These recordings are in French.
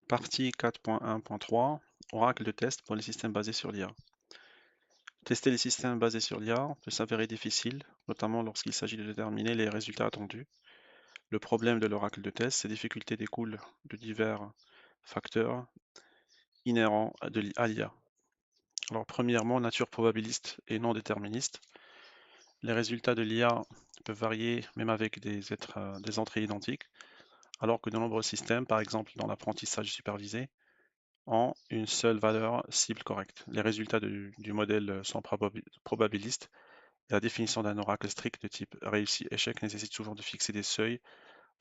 Partie 4.1.3, Oracle de test pour les systèmes basés sur l'IA. Tester les systèmes basés sur l'IA peut s'avérer difficile, notamment lorsqu'il s'agit de déterminer les résultats attendus. Le problème de l'oracle de test, ces difficultés découlent de divers facteurs inhérents à l'IA. Alors, premièrement, nature probabiliste et non déterministe. Les résultats de l'IA peuvent varier même avec des entrées identiques, alors que de nombreux systèmes, par exemple dans l'apprentissage supervisé, ont une seule valeur cible correcte. Les résultats du modèle sont probabilistes et la définition d'un oracle strict de type réussi-échec nécessite souvent de fixer des seuils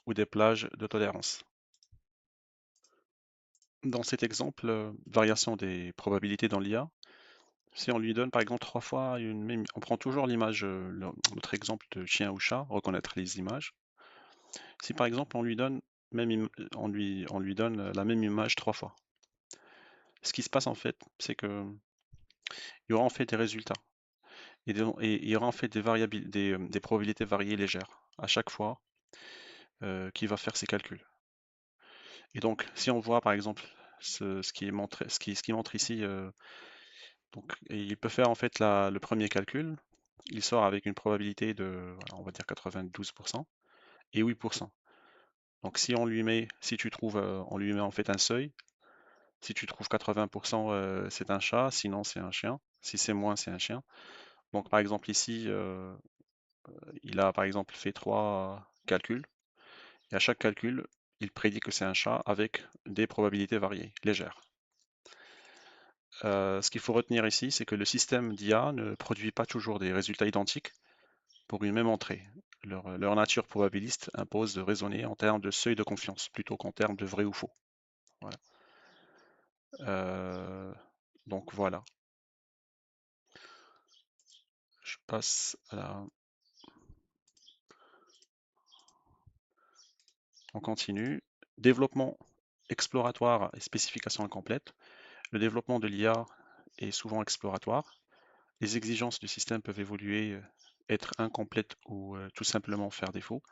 ou des plages de tolérance. Dans cet exemple, variation des probabilités dans l'IA, si on lui donne par exemple 3 fois on prend toujours l'image, notre exemple de chien ou chat, reconnaître les images. Si par exemple on lui donne la même image 3 fois, ce qui se passe en fait, c'est que il y aura en fait des résultats et il y aura en fait des probabilités variées légères à chaque fois qu'il va faire ses calculs. Et donc, si on voit par exemple ce qui est montré, ce qui montre ici, donc, et il peut faire en fait le premier calcul, il sort avec une probabilité de, voilà, on va dire 92% et 8%. Donc, si tu trouves, on lui met en fait un seuil. Si tu trouves 80%, c'est un chat, sinon c'est un chien. Si c'est moins, c'est un chien. Donc, par exemple ici, il a par exemple fait 3 calculs. Et à chaque calcul, il prédit que c'est un chat avec des probabilités variées, légères. Ce qu'il faut retenir ici, c'est que le système d'IA ne produit pas toujours des résultats identiques pour une même entrée. Leur nature probabiliste impose de raisonner en termes de seuil de confiance plutôt qu'en termes de vrai ou faux. Voilà. Euh, donc voilà. Je passe à la... On continue. Développement exploratoire et spécification incomplète. Le développement de l'IA est souvent exploratoire. Les exigences du système peuvent évoluer, être incomplètes ou tout simplement faire défaut,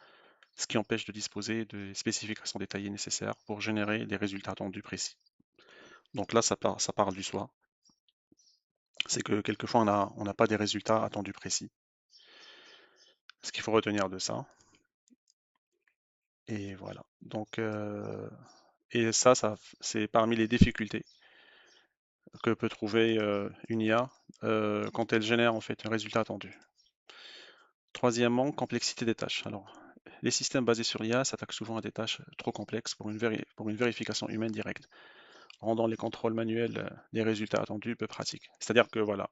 ce qui empêche de disposer des spécifications détaillées nécessaires pour générer des résultats attendus précis. Donc là, ça parle du soi. C'est que quelquefois, on n'a pas des résultats attendus précis. Ce qu'il faut retenir de ça. Et voilà. Donc, et ça c'est parmi les difficultés que peut trouver une IA quand elle génère en fait un résultat attendu. Troisièmement, complexité des tâches. Alors, les systèmes basés sur l'IA s'attaquent souvent à des tâches trop complexes pour une vérification humaine directe, rendant les contrôles manuels des résultats attendus peu pratiques. C'est-à-dire que voilà,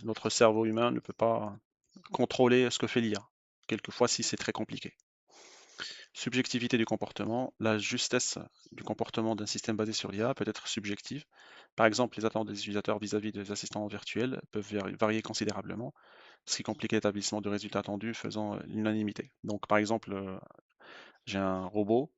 notre cerveau humain ne peut pas contrôler ce que fait l'IA, quelquefois si c'est très compliqué. Subjectivité du comportement. La justesse du comportement d'un système basé sur l'IA peut être subjective. Par exemple, les attentes des utilisateurs vis-à-vis des assistants virtuels peuvent varier considérablement, ce qui complique l'établissement de résultats attendus faisant l'unanimité. Donc, par exemple, j'ai un robot,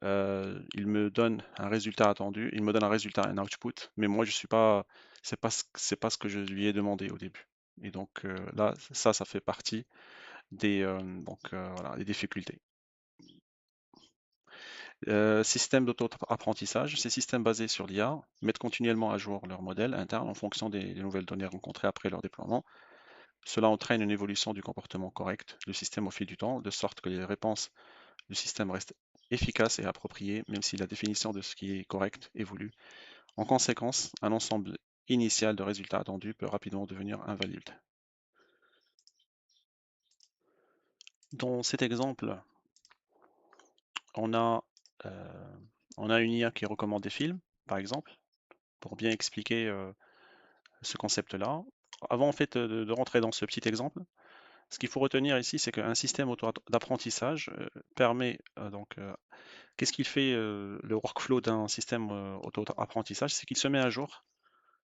il me donne un résultat attendu, il me donne un résultat, un output, mais moi, je suis pas, c'est pas ce que je lui ai demandé au début. Et donc là, ça fait partie voilà, des difficultés. Système d'auto-apprentissage, ces systèmes basés sur l'IA mettent continuellement à jour leur modèle interne en fonction des nouvelles données rencontrées après leur déploiement. Cela entraîne une évolution du comportement correct du système au fil du temps, de sorte que les réponses du système restent efficaces et appropriées, même si la définition de ce qui est correct évolue. En conséquence, un ensemble initial de résultats attendus peut rapidement devenir invalide. Dans cet exemple, on a, euh, on a une IA qui recommande des films, par exemple, pour bien expliquer ce concept-là. Avant en fait de rentrer dans ce petit exemple, ce qu'il faut retenir ici, c'est qu'un système d'apprentissage permet qu'est-ce qu'il fait le workflow d'un système auto-apprentissage, c'est qu'il se met à jour,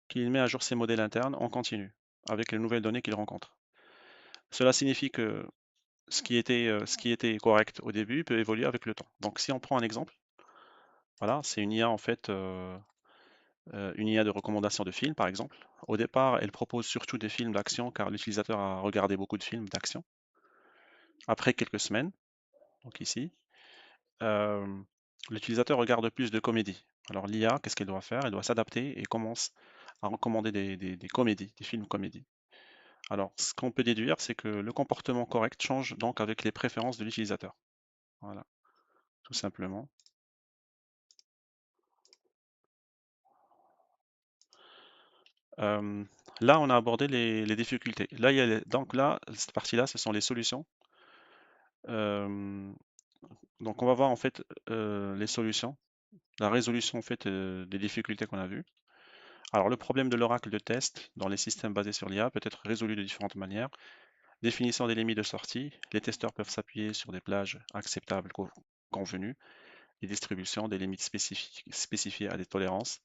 qu'il met à jour ses modèles internes en continu avec les nouvelles données qu'il rencontre. Cela signifie que ce qui était correct au début peut évoluer avec le temps. Donc si on prend un exemple, voilà, c'est une IA en fait une IA de recommandation de films, par exemple. Au départ, elle propose surtout des films d'action car l'utilisateur a regardé beaucoup de films d'action. Après quelques semaines, donc ici, euh, L'utilisateur regarde plus de comédies. Alors l'IA, qu'est-ce qu'elle doit faire? Elle doit s'adapter et commence à recommander des comédies, des films comédies. Alors, ce qu'on peut déduire, c'est que le comportement correct change donc avec les préférences de l'utilisateur. Voilà, tout simplement. Euh, Là, on a abordé les difficultés. Là, donc là, cette partie-là, ce sont les solutions. Euh, donc, on va voir en fait les solutions, la résolution en fait des difficultés qu'on a vues. Alors, le problème de l'oracle de test dans les systèmes basés sur l'IA peut être résolu de différentes manières. Définition des limites de sortie. Les testeurs peuvent s'appuyer sur des plages acceptables convenues. Les distributions des limites spécifiées à des tolérances,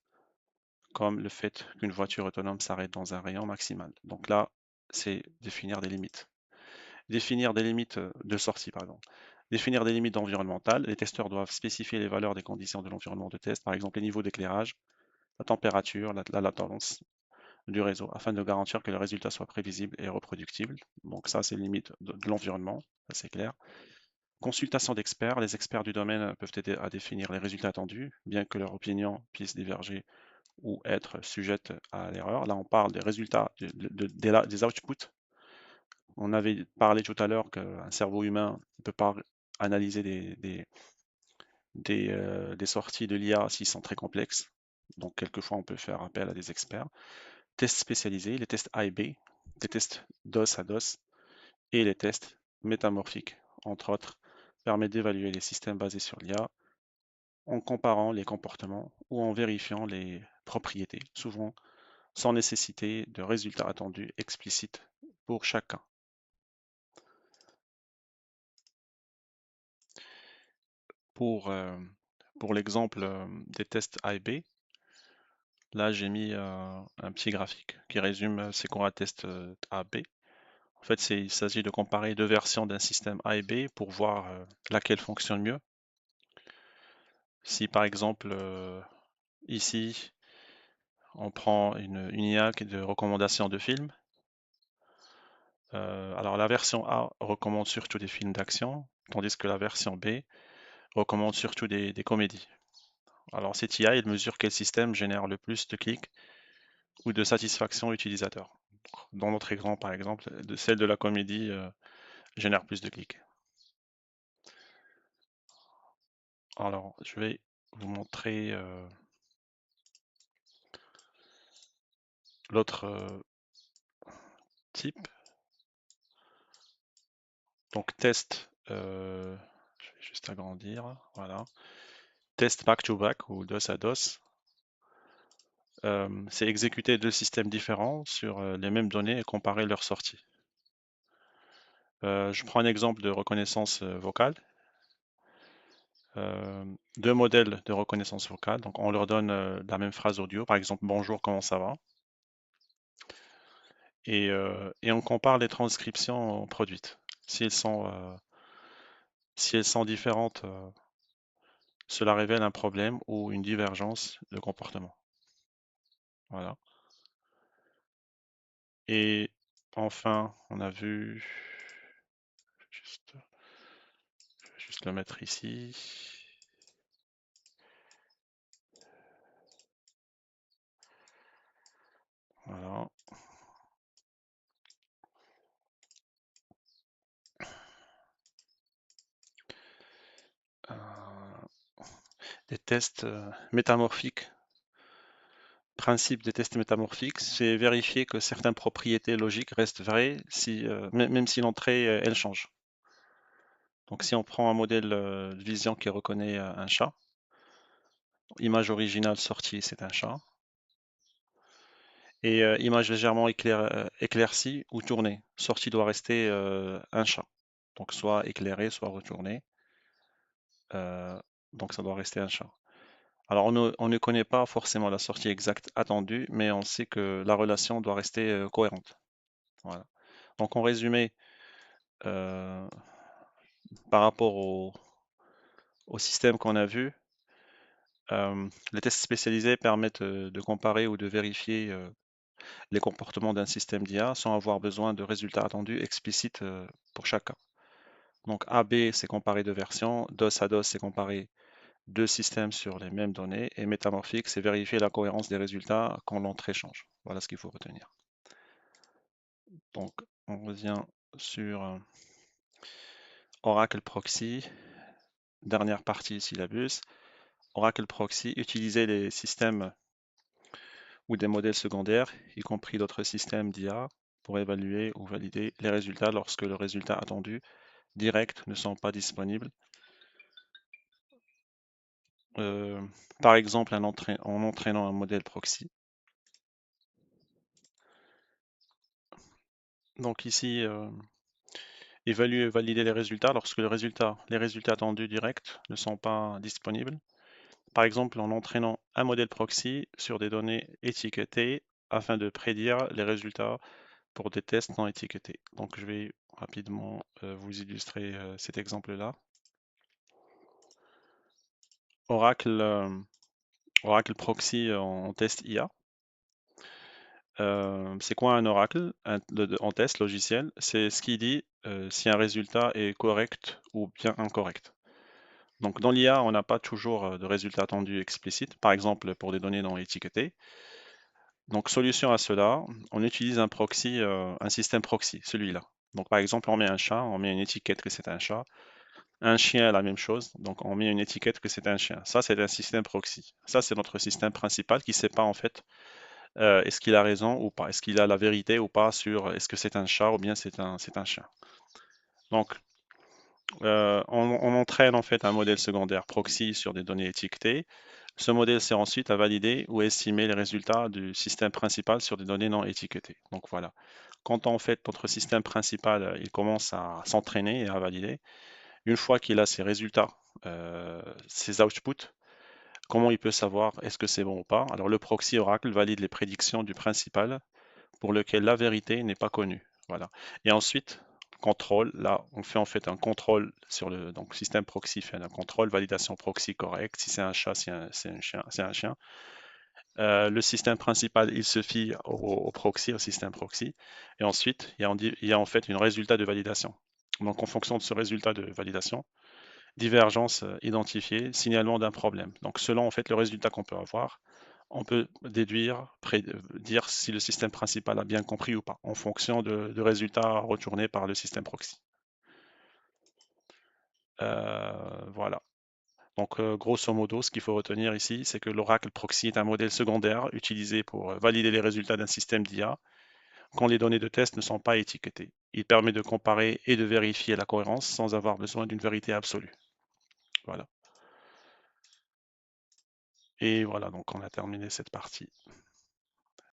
comme le fait qu'une voiture autonome s'arrête dans un rayon maximal. Donc là, c'est définir des limites. Définir des limites de sortie, pardon. Définir des limites environnementales. Les testeurs doivent spécifier les valeurs des conditions de l'environnement de test, par exemple les niveaux d'éclairage, la température, la latence du réseau, afin de garantir que le résultat soit prévisible et reproductible. Donc ça, c'est les limites de l'environnement, ça c'est clair. Consultation d'experts. Les experts du domaine peuvent aider à définir les résultats attendus, bien que leur opinion puisse diverger ou être sujette à l'erreur. Là, on parle des résultats, des outputs. On avait parlé tout à l'heure qu'un cerveau humain ne peut pas analyser des sorties de l'IA s'ils sont très complexes. Donc, quelquefois, on peut faire appel à des experts. Tests spécialisés, les tests A et B, les tests DOS à DOS et les tests métamorphiques, entre autres, permettent d'évaluer les systèmes basés sur l'IA en comparant les comportements ou en vérifiant les propriétés, souvent sans nécessiter de résultats attendus explicites pour chacun. Pour, euh, pour l'exemple des tests A et B, là j'ai mis un petit graphique qui résume c'est quoi un test A B. En fait, il s'agit de comparer deux versions d'un système A et B pour voir laquelle fonctionne mieux. Si par exemple ici on prend une IA qui est de recommandation de films, alors la version A recommande surtout des films d'action, tandis que la version B recommande surtout des comédies. Alors cette IA, elle mesure quel système génère le plus de clics ou de satisfaction utilisateur. Dans notre exemple, par exemple, celle de la comédie génère plus de clics. Alors, je vais vous montrer l'autre type. Donc test, je vais juste agrandir, voilà. Test back-to-back ou DOS à DOS. C'est exécuter deux systèmes différents sur les mêmes données et comparer leurs sorties. Je prends un exemple de reconnaissance vocale. Deux modèles de reconnaissance vocale. Donc, on leur donne la même phrase audio, par exemple bonjour, comment ça va? Et on compare les transcriptions produites. Si si elles sont différentes, cela révèle un problème ou une divergence de comportement. Voilà. Et enfin, on a vu, juste, je vais juste le mettre ici. Voilà. Euh, des tests métamorphiques. Principe des tests métamorphiques, c'est vérifier que certaines propriétés logiques restent vraies même si l'entrée, elle change. Donc si on prend un modèle de vision qui reconnaît un chat, image originale sortie, c'est un chat, et image légèrement éclaircie ou tournée, sortie doit rester un chat. Donc soit éclairé, soit retourné, euh, donc ça doit rester un chat. Alors on ne connaît pas forcément la sortie exacte attendue, mais on sait que la relation doit rester cohérente. Voilà. Donc en résumé, euh, par rapport au système qu'on a vu, les tests spécialisés permettent de comparer ou de vérifier les comportements d'un système d'IA sans avoir besoin de résultats attendus explicites pour chacun. Donc AB, c'est comparer deux versions, DOS à DOS, c'est comparer deux systèmes sur les mêmes données, et métamorphique, c'est vérifier la cohérence des résultats quand l'entrée change. Voilà ce qu'il faut retenir. Donc, on revient sur Oracle Proxy, dernière partie syllabus. Oracle Proxy, utiliser les systèmes ou des modèles secondaires, y compris d'autres systèmes d'IA, pour évaluer ou valider les résultats lorsque le résultat attendu direct ne sont pas disponibles. Euh, Par exemple, en entraînant un modèle proxy. Donc ici, évaluer et valider les résultats attendus directs ne sont pas disponibles. Par exemple, en entraînant un modèle proxy sur des données étiquetées afin de prédire les résultats pour des tests non étiquetés. Donc je vais rapidement vous illustrer cet exemple-là. Oracle, Oracle Proxy en test IA. C'est quoi un oracle en test logiciel? C'est ce qui dit si un résultat est correct ou bien incorrect. Donc dans l'IA, on n'a pas toujours de résultat attendu explicite, par exemple pour des données non étiquetées. Donc solution à cela, on utilise un proxy, un système proxy, celui-là. Donc par exemple, on met un chat, on met une étiquette que c'est un chat. Un chien, la même chose. Donc on met une étiquette que c'est un chien. Ça, c'est un système proxy. Ça, c'est notre système principal qui ne sait pas en fait est-ce qu'il a raison ou pas, est-ce qu'il a la vérité ou pas sur est-ce que c'est un chat ou bien c'est un chien. Donc on entraîne en fait un modèle secondaire proxy sur des données étiquetées. Ce modèle sert ensuite à valider ou estimer les résultats du système principal sur des données non étiquetées. Donc voilà. Quand en fait notre système principal il commence à s'entraîner et à valider, une fois qu'il a ses résultats, ses outputs, comment il peut savoir est-ce que c'est bon ou pas? Alors le proxy Oracle valide les prédictions du principal pour lequel la vérité n'est pas connue. Voilà. Et ensuite, contrôle, là, on fait en fait un contrôle sur le donc système proxy fait un contrôle, validation proxy correct. Si c'est un chat, si c'est un chien, c'est un chien. Le système principal, il se fie au proxy, au système proxy. Et ensuite, il y a en fait un résultat de validation. Donc, en fonction de ce résultat de validation, divergence identifiée, signalement d'un problème. Donc, selon en fait le résultat qu'on peut avoir, on peut déduire, dire si le système principal a bien compris ou pas, en fonction de résultats retournés par le système proxy. Voilà. Donc, grosso modo, ce qu'il faut retenir ici, c'est que l'Oracle Proxy est un modèle secondaire utilisé pour valider les résultats d'un système d'IA quand les données de test ne sont pas étiquetées. Il permet de comparer et de vérifier la cohérence sans avoir besoin d'une vérité absolue. Voilà. Et voilà, donc on a terminé cette partie.